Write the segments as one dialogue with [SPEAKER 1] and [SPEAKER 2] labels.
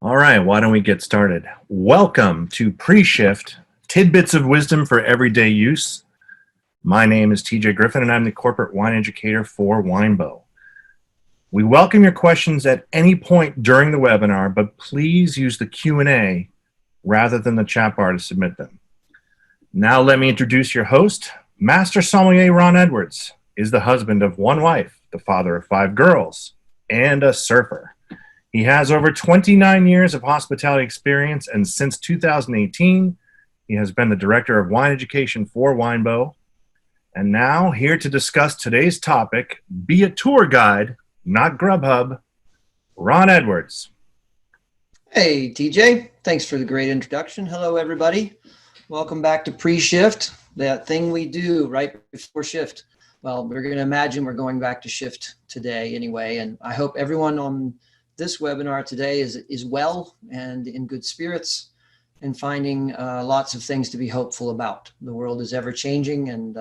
[SPEAKER 1] All right, why don't we get started? Welcome to Pre-Shift, tidbits of wisdom for everyday use. My name is TJ Griffin, and I'm the corporate wine educator for Winebow. We welcome your questions at any point during the webinar, but please use the Q&A rather than the chat bar to submit them. Now let me introduce your host. Master Sommelier Ron Edwards is the husband of one wife, the father of 5 girls, and a surfer. He has over 29 years of hospitality experience, and since 2018, he has been the director of wine education for Winebow. And now, here to discuss today's topic, be a tour guide, not Grubhub, Ron Edwards.
[SPEAKER 2] Hey, TJ. Thanks for the great introduction. Hello, everybody. Welcome back to Pre-Shift, that thing we do right before shift. Well, we're going to imagine we're going back to shift today anyway, and I hope everyone on this webinar today is well and in good spirits and finding lots of things to be hopeful about. The world is ever changing, and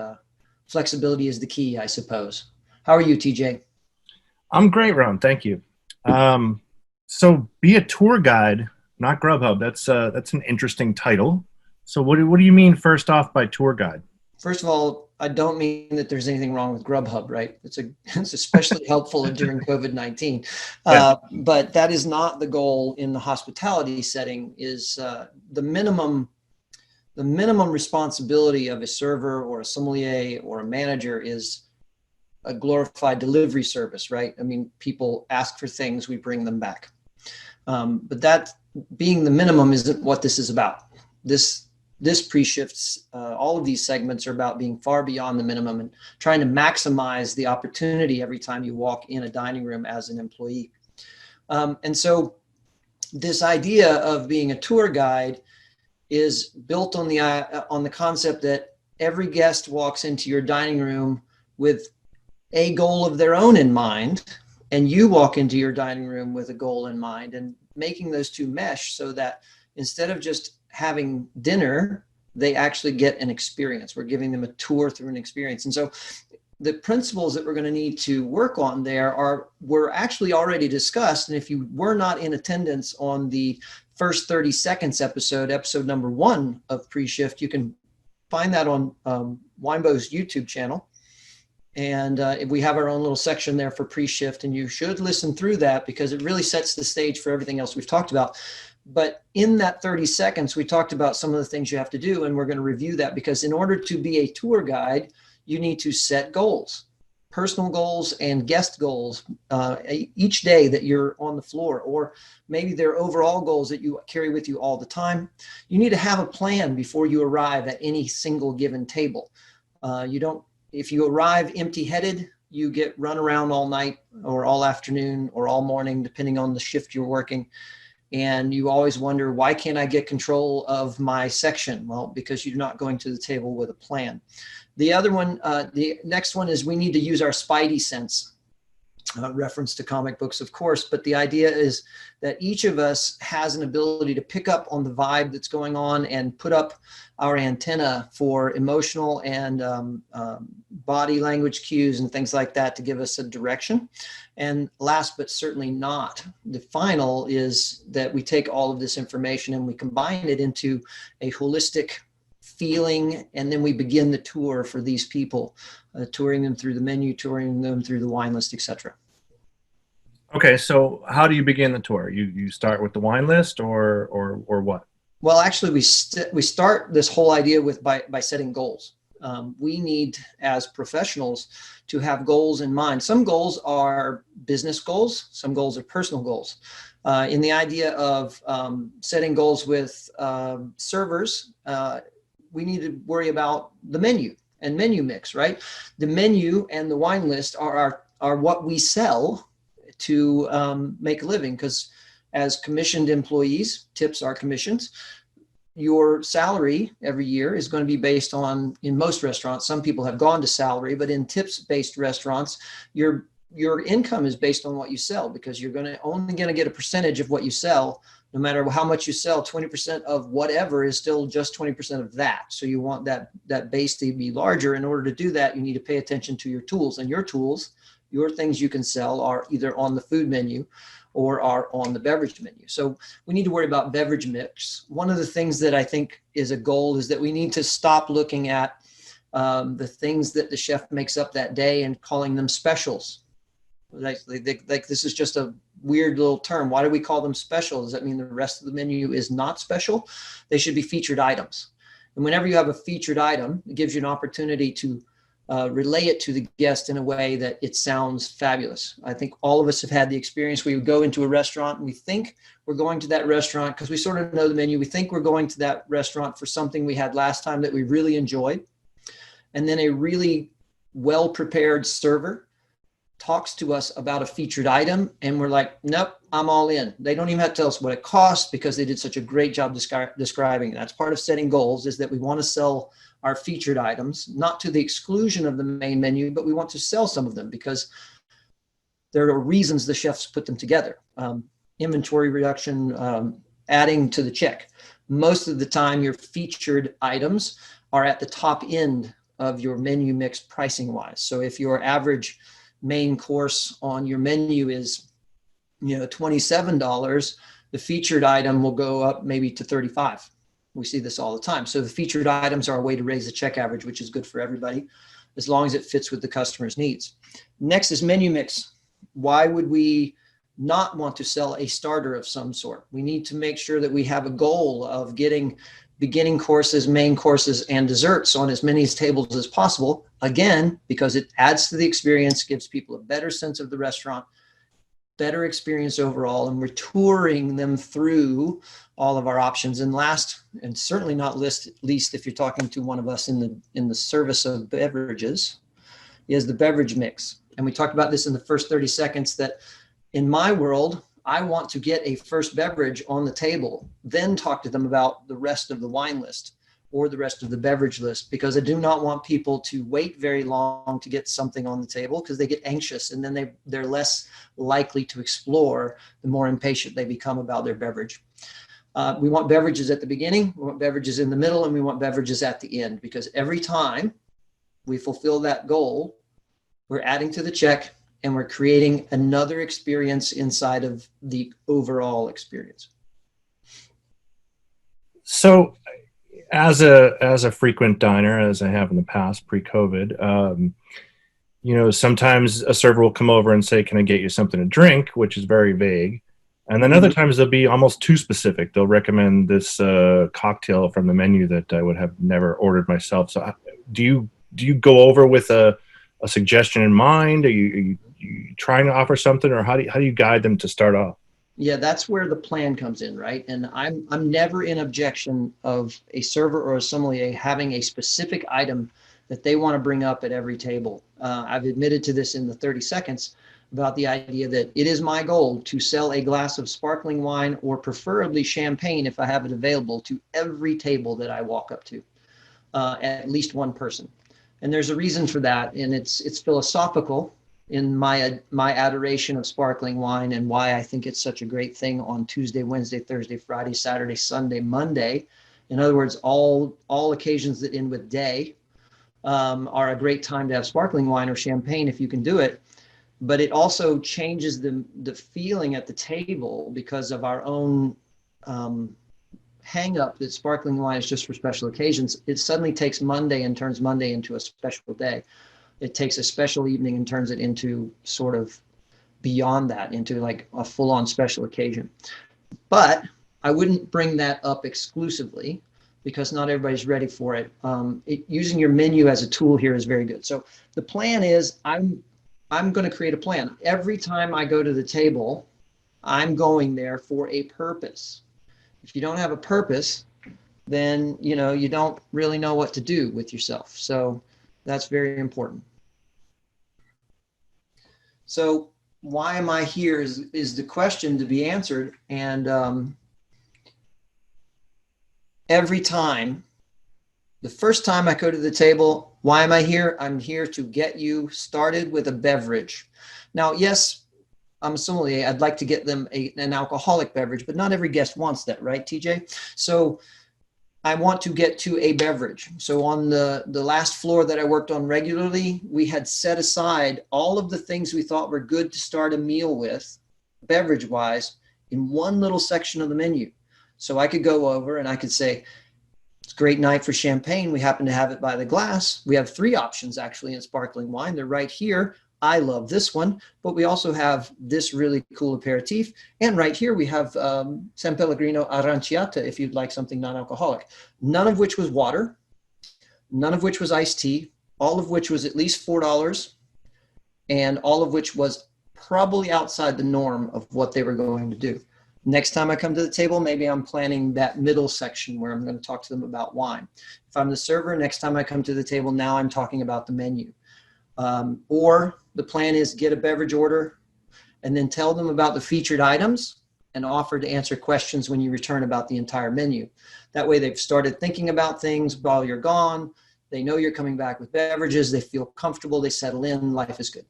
[SPEAKER 2] flexibility is the key, I suppose. How are you, TJ?
[SPEAKER 1] I'm great, Ron. Thank you. So be a tour guide, not Grubhub. That's an interesting title. So what do you mean first off by tour guide?
[SPEAKER 2] First of all, I don't mean that there's anything wrong with Grubhub, right? It's especially helpful during COVID-19. But that is not the goal in the hospitality setting. Is the minimum responsibility of a server or a sommelier or a manager is a glorified delivery service, right? I mean, people ask for things, we bring them back. But that being the minimum isn't what this is about. This pre-shifts, all of these segments are about being far beyond the minimum and trying to maximize the opportunity every time you walk in a dining room as an employee. And so this idea of being a tour guide is built on the concept that every guest walks into your dining room with a goal of their own in mind, and you walk into your dining room with a goal in mind, and making those two mesh so that instead of just having dinner, they actually get an experience. We're giving them a tour through an experience. And so the principles that we're going to need to work on there were actually already discussed. And if you were not in attendance on the first 30 seconds episode number 1 of Pre-Shift, you can find that on Winebow's YouTube channel. And we have our own little section there for Pre-Shift, and you should listen through that because it really sets the stage for everything else we've talked about. But in that 30 seconds, we talked about some of the things you have to do, and we're going to review that because in order to be a tour guide, you need to set goals, personal goals and guest goals each day that you're on the floor, or maybe they're overall goals that you carry with you all the time. You need to have a plan before you arrive at any single given table. If you arrive empty-headed, you get run around all night or all afternoon or all morning, depending on the shift you're working. And you always wonder, why can't I get control of my section? Well, because you're not going to the table with a plan. The other one, the next one is we need to use our spidey sense. Reference to comic books, of course, but the idea is that each of us has an ability to pick up on the vibe that's going on and put up our antenna for emotional and body language cues and things like that to give us a direction. And last but certainly not the final is that we take all of this information and we combine it into a holistic feeling, and then we begin the tour for these people, touring them through the menu, touring them through the wine list, etc.
[SPEAKER 1] Okay, so how do you begin the tour? You start with the wine list, or what?
[SPEAKER 2] Well, actually, we start this whole idea by setting goals. We need, as professionals, to have goals in mind. Some goals are business goals. Some goals are personal goals. In the idea of setting goals with servers, we need to worry about the menu and menu mix, right? The menu and the wine list are what we sell to make a living, because as commissioned employees, tips are commissions. Your salary every year is going to be based on, in most restaurants, some people have gone to salary, but in tips-based restaurants, your income is based on what you sell, because you're only going to get a percentage of what you sell. No matter how much you sell, 20% of whatever is still just 20% of that. So you want that base to be larger. In order to do that, you need to pay attention to your tools, and your tools, your things you can sell, are either on the food menu or are on the beverage menu. So we need to worry about beverage mix. One of the things that I think is a goal is that we need to stop looking at the things that the chef makes up that day and calling them specials. Like this is just a weird little term. Why do we call them special? Does that mean the rest of the menu is not special? They should be featured items. And whenever you have a featured item, it gives you an opportunity to relay it to the guest in a way that it sounds fabulous. I think all of us have had the experience. We would go into a restaurant and we think we're going to that restaurant because we sort of know the menu. We think we're going to that restaurant for something we had last time that we really enjoyed. And then a really well-prepared server talks to us about a featured item and we're like, nope, I'm all in. They don't even have to tell us what it costs because they did such a great job describing it. That's part of setting goals, is that we want to sell our featured items, not to the exclusion of the main menu, but we want to sell some of them because there are reasons the chefs put them together. Inventory reduction, adding to the check. Most of the time your featured items are at the top end of your menu mix pricing wise. So if your average main course on your menu is, $27, the featured item will go up maybe to $35. We see this all the time. So the featured items are a way to raise the check average, which is good for everybody, as long as it fits with the customer's needs. Next is menu mix. Why would we not want to sell a starter of some sort? We need to make sure that we have a goal of getting beginning courses, main courses, and desserts on as many tables as possible. Again, because it adds to the experience, gives people a better sense of the restaurant, better experience overall, and we're touring them through all of our options. And last, and certainly not least, if you're talking to one of us in the service of beverages, is the beverage mix. And we talked about this in the first 30 seconds, that in my world, I want to get a first beverage on the table, then talk to them about the rest of the wine list or the rest of the beverage list, because I do not want people to wait very long to get something on the table because they get anxious and then they're less likely to explore the more impatient they become about their beverage. We want beverages at the beginning, we want beverages in the middle, and we want beverages at the end, because every time we fulfill that goal, we're adding to the check and we're creating another experience inside of the overall experience.
[SPEAKER 1] So as a frequent diner, as I have in the past pre-COVID, sometimes a server will come over and say, can I get you something to drink, which is very vague. And then other times they'll be almost too specific. They'll recommend this cocktail from the menu that I would have never ordered myself. So do you go over with a suggestion in mind? Are you trying to offer something, or how do you guide them to start off?
[SPEAKER 2] Yeah, that's where the plan comes in, right? And I'm never in objection of a server or a sommelier having a specific item that they want to bring up at every table. I've admitted to this in the 30 seconds about the idea that it is my goal to sell a glass of sparkling wine, or preferably champagne if I have it available, to every table that I walk up to, at least one person. And there's a reason for that, and it's philosophical in my adoration of sparkling wine, and why I think it's such a great thing on Tuesday, Wednesday, Thursday, Friday, Saturday, Sunday, Monday. In other words, all occasions that end with day are a great time to have sparkling wine or champagne if you can do it. But it also changes the feeling at the table because of our own hang up that sparkling wine is just for special occasions. It suddenly takes Monday and turns Monday into a special day. It takes a special evening and turns it into sort of beyond that, into like a full-on special occasion. But I wouldn't bring that up exclusively because not everybody's ready for it. Using your menu as a tool here is very good. So the plan is I'm going to create a plan. Every time I go to the table, I'm going there for a purpose. If you don't have a purpose, then you don't really know what to do with yourself. So that's very important. So why am I here is the question to be answered. And every time, the first time I go to the table, why am I here? I'm here to get you started with a beverage. Now, yes, I'm a sommelier. I'd like to get them an alcoholic beverage, but not every guest wants that, right, TJ? So I want to get to a beverage. So on the last floor that I worked on regularly, we had set aside all of the things we thought were good to start a meal with beverage wise in one little section of the menu. So I could go over and I could say, it's a great night for champagne. We happen to have it by the glass. We have 3 options actually in sparkling wine. They're right here. I love this one, but we also have this really cool aperitif. And right here we have San Pellegrino Aranciata if you'd like something non-alcoholic. None of which was water, none of which was iced tea, all of which was at least $4, and all of which was probably outside the norm of what they were going to do. Next time I come to the table, maybe I'm planning that middle section where I'm going to talk to them about wine. If I'm the server, next time I come to the table, now I'm talking about the menu. Or the plan is get a beverage order and then tell them about the featured items and offer to answer questions when you return about the entire menu. That way they've started thinking about things while you're gone. They know you're coming back with beverages. They feel comfortable. They settle in. Life is good.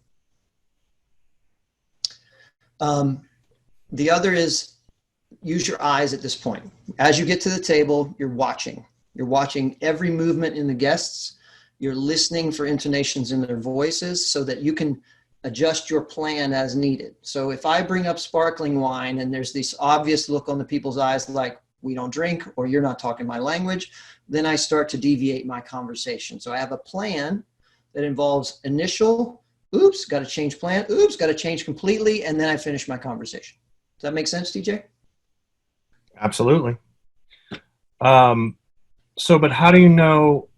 [SPEAKER 2] The other is use your eyes at this point. As you get to the table, you're watching. You're watching every movement in the guests. You're listening for intonations in their voices so that you can adjust your plan as needed. So if I bring up sparkling wine and there's this obvious look on the people's eyes like we don't drink or you're not talking my language, then I start to deviate my conversation. So I have a plan that involves initial, oops, got to change plan, oops, got to change completely, and then I finish my conversation. Does that make sense, TJ?
[SPEAKER 1] Absolutely. But how do you know,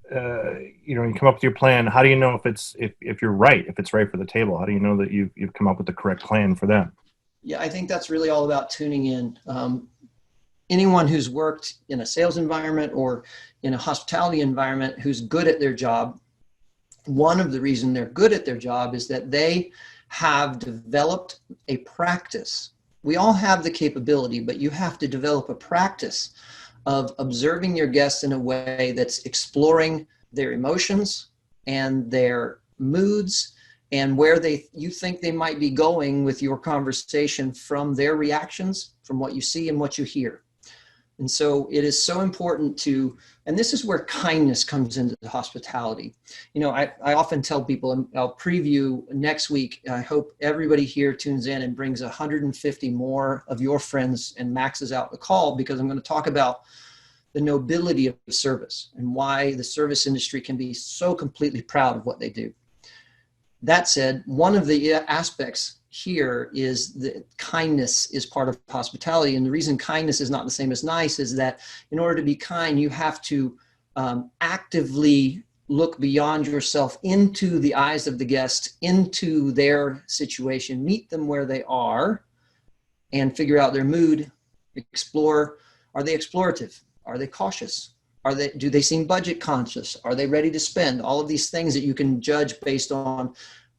[SPEAKER 1] you come up with your plan, how do you know if you're right, if it's right for the table? How do you know that you've come up with the correct plan for them?
[SPEAKER 2] Yeah, I think that's really all about tuning in. Anyone who's worked in a sales environment or in a hospitality environment who's good at their job, one of the reasons they're good at their job is that they have developed a practice. We all have the capability, but you have to develop a practice of observing your guests in a way that's exploring their emotions and their moods and where you think they might be going with your conversation from their reactions, from what you see and what you hear. And so it is so important to, and this is where kindness comes into the hospitality. I often tell people, and I'll preview next week, I hope everybody here tunes in and brings 150 more of your friends and maxes out the call, because I'm going to talk about the nobility of service and why the service industry can be so completely proud of what they do. That said, one of the aspects here is that kindness is part of hospitality. And the reason kindness is not the same as nice is that in order to be kind, you have to actively look beyond yourself into the eyes of the guest, into their situation, meet them where they are and figure out their mood, explore. Are they explorative? Are they cautious? Do they seem budget conscious? Are they ready to spend? All of these things that you can judge based on,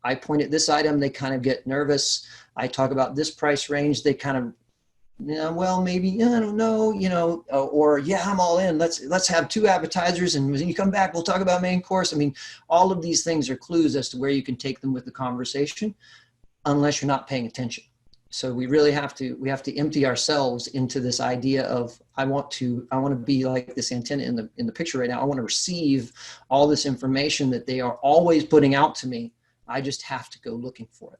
[SPEAKER 2] I point at this item, they kind of get nervous. I talk about this price range, they kind of, well, maybe, I don't know, or yeah, I'm all in. Let's have 2 appetizers, and when you come back, we'll talk about main course. I mean, all of these things are clues as to where you can take them with the conversation, unless you're not paying attention. So we really have to empty ourselves into this idea of, I want to be like this antenna in the picture right now. I want to receive all this information that they are always putting out to me. I just have to go looking for it.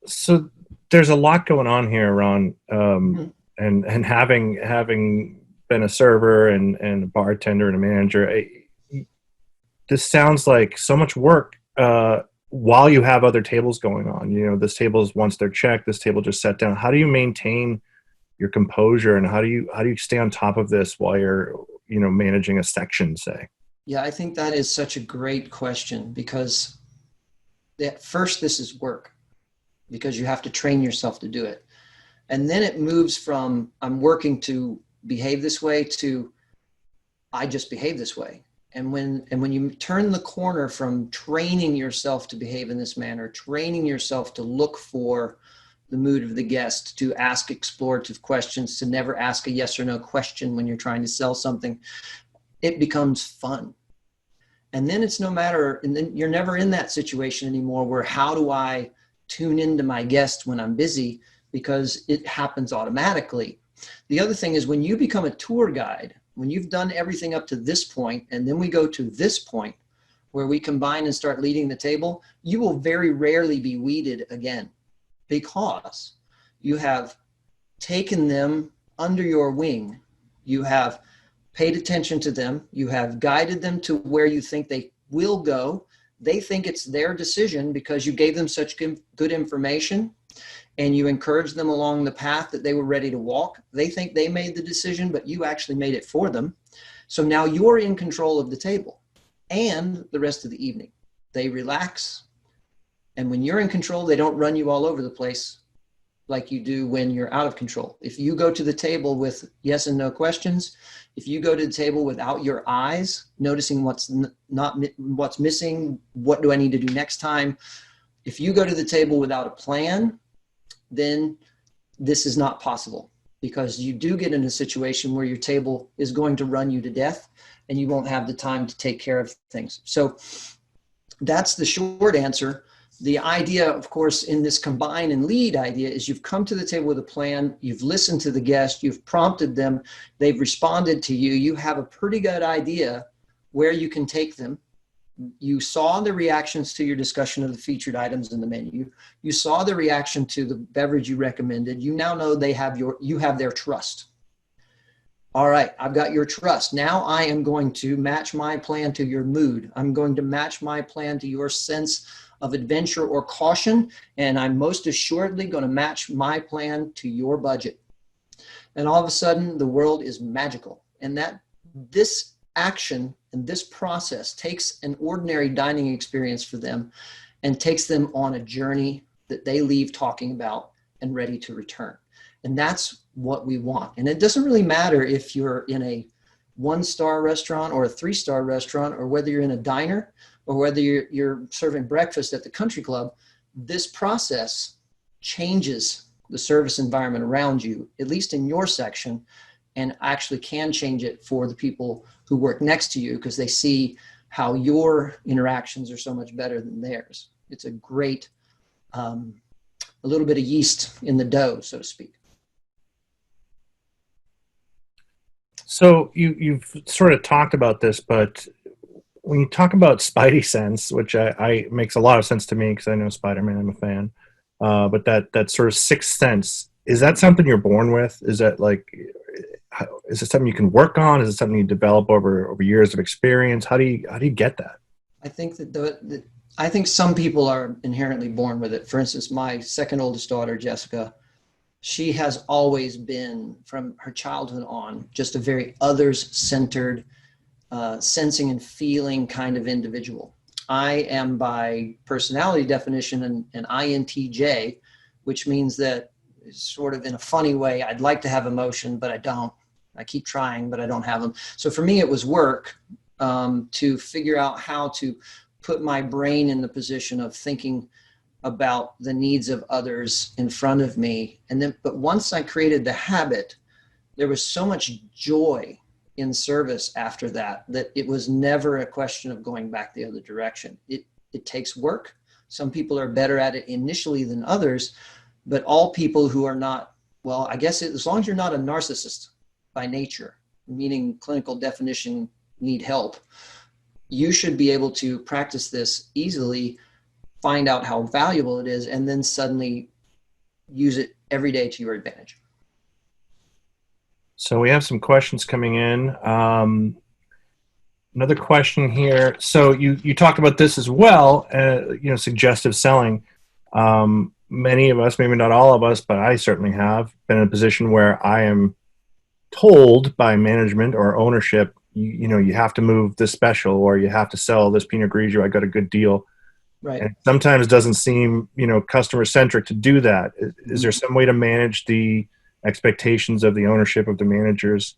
[SPEAKER 1] So there's a lot going on here, Ron, and having been a server and a bartender and a manager, this sounds like so much work while you have other tables going on. This table is, once they're checked, this table just sat down. How do you maintain your composure, and how do you stay on top of this while you're managing a section, say?
[SPEAKER 2] Yeah, I think that is such a great question, because at first this is work, because you have to train yourself to do it. And then it moves from I'm working to behave this way to I just behave this way. And when you turn the corner from training yourself to behave in this manner, training yourself to look for the mood of the guest, to ask explorative questions, to never ask a yes or no question when you're trying to sell something, it becomes fun. And then and then you're never in that situation anymore where how do I tune into my guest when I'm busy, because it happens automatically. The other thing is, when you become a tour guide, when you've done everything up to this point, and then we go to this point, where we combine and start leading the table, you will very rarely be weeded again, because you have taken them under your wing. You have paid attention to them. You have guided them to where you think they will go. They think it's their decision because you gave them such good information and you encouraged them along the path that they were ready to walk. They think they made the decision, but you actually made it for them. So now you're in control of the table and the rest of the evening. They relax. And when you're in control, they don't run you all over the place like you do when you're out of control. If you go to the table with yes and no questions, if you go to the table without your eyes, noticing what's missing, what do I need to do next time? If you go to the table without a plan, then this is not possible, because you do get in a situation where your table is going to run you to death and you won't have the time to take care of things. So that's the short answer. The idea, of course, in this combine and lead idea is you've come to the table with a plan, you've listened to the guest, you've prompted them, they've responded to you, you have a pretty good idea where you can take them. You saw the reactions to your discussion of the featured items in the menu. You saw the reaction to the beverage you recommended. You now know you have their trust. All right, I've got your trust. Now I am going to match my plan to your mood. I'm going to match my plan to your sense of adventure or caution, and I'm most assuredly going to match my plan to your budget. And all of a sudden, the world is magical. And that this action and this process takes an ordinary dining experience for them and takes them on a journey that they leave talking about and ready to return. And that's what we want. And it doesn't really matter if you're in a 1-star restaurant or a 3-star restaurant, or whether you're in a diner or whether you're serving breakfast at the country club. This process changes the service environment around you, at least in your section, and actually can change it for the people who work next to you, because they see how your interactions are so much better than theirs. It's a great, a little bit of yeast in the dough, so to speak.
[SPEAKER 1] So you've sort of talked about this, but when you talk about Spidey sense, which I makes a lot of sense to me because I know Spider-Man, I'm a fan, but that sort of sixth sense, is that something you're born with? Is that is it something you can work on? Is it something you develop over years of experience? How do you get that?
[SPEAKER 2] I think that I think some people are inherently born with it. For instance, my second oldest daughter, Jessica, she has always been, from her childhood on, just a very others-centered, sensing and feeling kind of individual. I am, by personality definition, an INTJ, which means that, sort of in a funny way, I'd like to have emotion, but I don't. I keep trying, but I don't have them. So for me, it was work to figure out how to put my brain in the position of thinking about the needs of others in front of me. But once I created the habit, there was so much joy in service after that it was never a question of going back the other direction. It takes work. Some people are better at it initially than others, but all people who are not, well, I guess as long as you're not a narcissist by nature, meaning clinical definition, need help, you should be able to practice this easily, find out how valuable it is, and then suddenly use it every day to your advantage.
[SPEAKER 1] So we have some questions coming in. Another question here. So you talked about this as well, suggestive selling. Many of us, maybe not all of us, but I certainly have been in a position where I am told by management or ownership, you have to move this special, or you have to sell this Pinot Grigio. I got a good deal.
[SPEAKER 2] Right.
[SPEAKER 1] And it sometimes doesn't seem, customer centric to do that. Is there some way to manage the expectations of the ownership of the managers,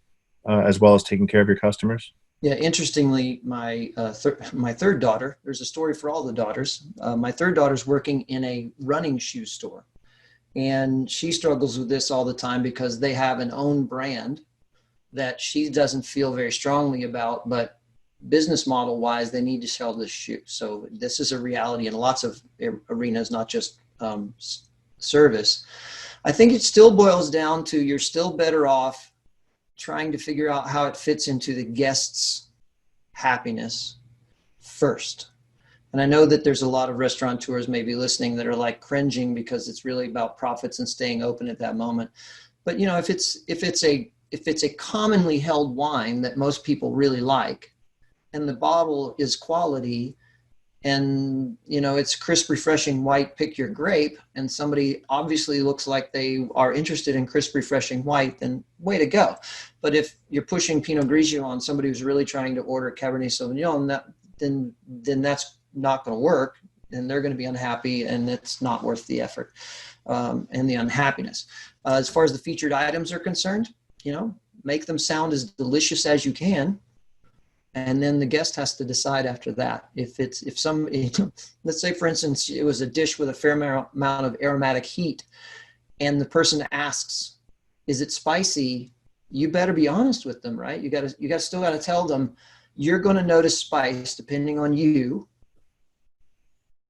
[SPEAKER 1] as well as taking care of your customers?
[SPEAKER 2] Yeah, interestingly, my third daughter, there's a story for all the daughters. My third daughter's working in a running shoe store, and she struggles with this all the time because they have an own brand that she doesn't feel very strongly about, but business model wise, they need to sell this shoe. So this is a reality in lots of arenas, not just service. I think it still boils down to, you're still better off trying to figure out how it fits into the guest's happiness first. And I know that there's a lot of restaurateurs maybe listening that are like cringing because it's really about profits and staying open at that moment. But you know, if it's a commonly held wine that most people really like, and the bottle is quality, and you know it's crisp, refreshing white, pick your grape, and somebody obviously looks like they are interested in crisp, refreshing white, then way to go. But if you're pushing Pinot Grigio on somebody who's really trying to order Cabernet Sauvignon, then that's not going to work, and they're going to be unhappy, and it's not worth the effort and the unhappiness. As far as the featured items are concerned, you know, make them sound as delicious as you can, and then the guest has to decide after that. Let's say for instance it was a dish with a fair amount of aromatic heat, and the person asks, "Is it spicy?" You better be honest with them, right? You still got to tell them you're going to notice spice depending on you.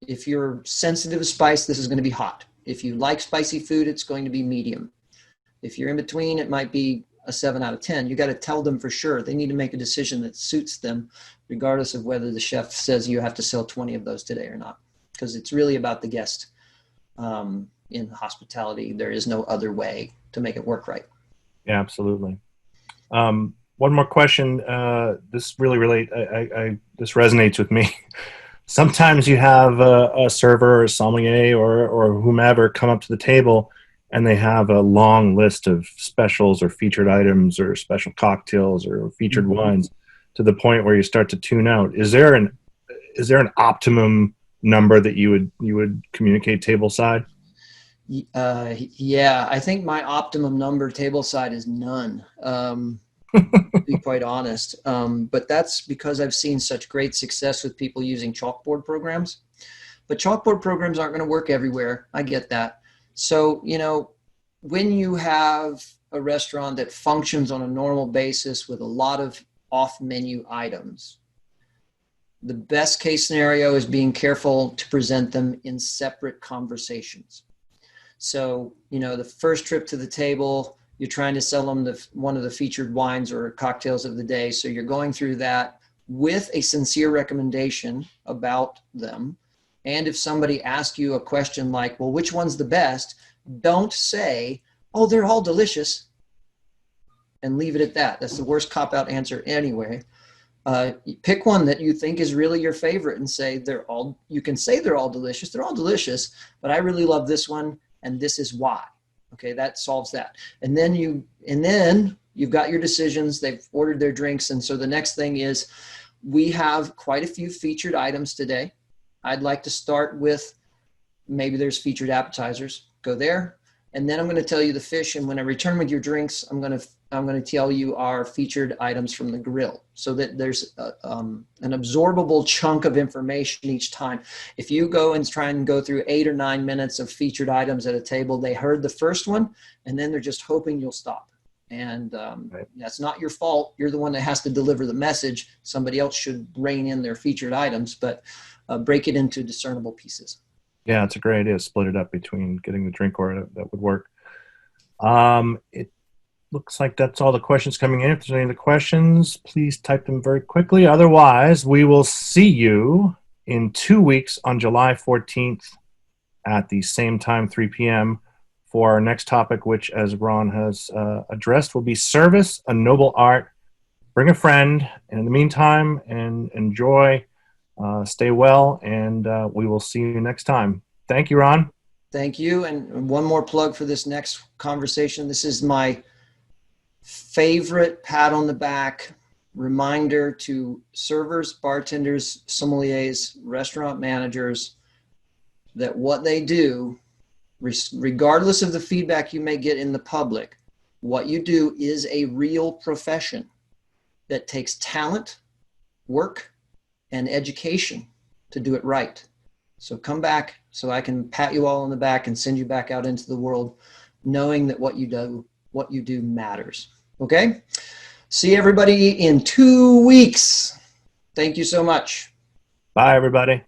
[SPEAKER 2] If you're sensitive to spice, this is going to be hot. If you like spicy food, it's going to be medium. If you're in between, it might be a 7 out of 10. You got to tell them for sure. They need to make a decision that suits them, regardless of whether the chef says you have to sell 20 of those today or not, because it's really about the guest. In hospitality, there is no other way to make it work right.
[SPEAKER 1] Yeah, absolutely. One more question. This really this resonates with me. Sometimes you have a server or a sommelier or whomever come up to the table, and they have a long list of specials or featured items or special cocktails or featured wines, to the point where you start to tune out. Is there an optimum number that you would communicate tableside?
[SPEAKER 2] Yeah, I think my optimum number tableside is none. To be quite honest. But that's because I've seen such great success with people using chalkboard programs. But chalkboard programs aren't going to work everywhere. I get that. So, you know, when you have a restaurant that functions on a normal basis with a lot of off-menu items, the best case scenario is being careful to present them in separate conversations. So, you know, the first trip to the table, you're trying to sell them one of the featured wines or cocktails of the day. So you're going through that with a sincere recommendation about them. And if somebody asks you a question like, well, which one's the best? Don't say, oh, they're all delicious, and leave it at that. That's the worst cop-out answer anyway. Pick one that you think is really your favorite and say you can say they're all delicious, but I really love this one, and this is why. Okay, that solves that. And then you've got your decisions. They've ordered their drinks. And so the next thing is, we have quite a few featured items today. I'd like to start with, maybe there's featured appetizers. Go there. And then I'm going to tell you the fish. And when I return with your drinks, I'm going to tell you our featured items from the grill, so that there's an absorbable chunk of information each time. If you go and try and go through 8 or 9 minutes of featured items at a table, they heard the first one, and then they're just hoping you'll stop. And
[SPEAKER 1] Right.
[SPEAKER 2] That's not your fault. You're the one that has to deliver the message. Somebody else should rein in their featured items, but break it into discernible pieces.
[SPEAKER 1] Yeah, it's a great idea. Split it up between getting the drink order. That would work. It looks like that's all the questions coming in. If there's any other questions, please type them very quickly. Otherwise, we will see you in 2 weeks on July 14th at the same time, 3 p.m., for our next topic, which, as Ron has addressed, will be service, a noble art. Bring a friend. And in the meantime, and enjoy. Stay well, and we will see you next time. Thank you, Ron.
[SPEAKER 2] Thank you. And one more plug for this next conversation. This is my favorite pat on the back reminder to servers, bartenders, sommeliers, restaurant managers, that what they do, regardless of the feedback you may get in the public, what you do is a real profession that takes talent, work, and education to do it right. So come back so I can pat you all on the back and send you back out into the world, knowing that what you do matters. Okay? See everybody in 2 weeks. Thank you so much.
[SPEAKER 1] Bye, everybody.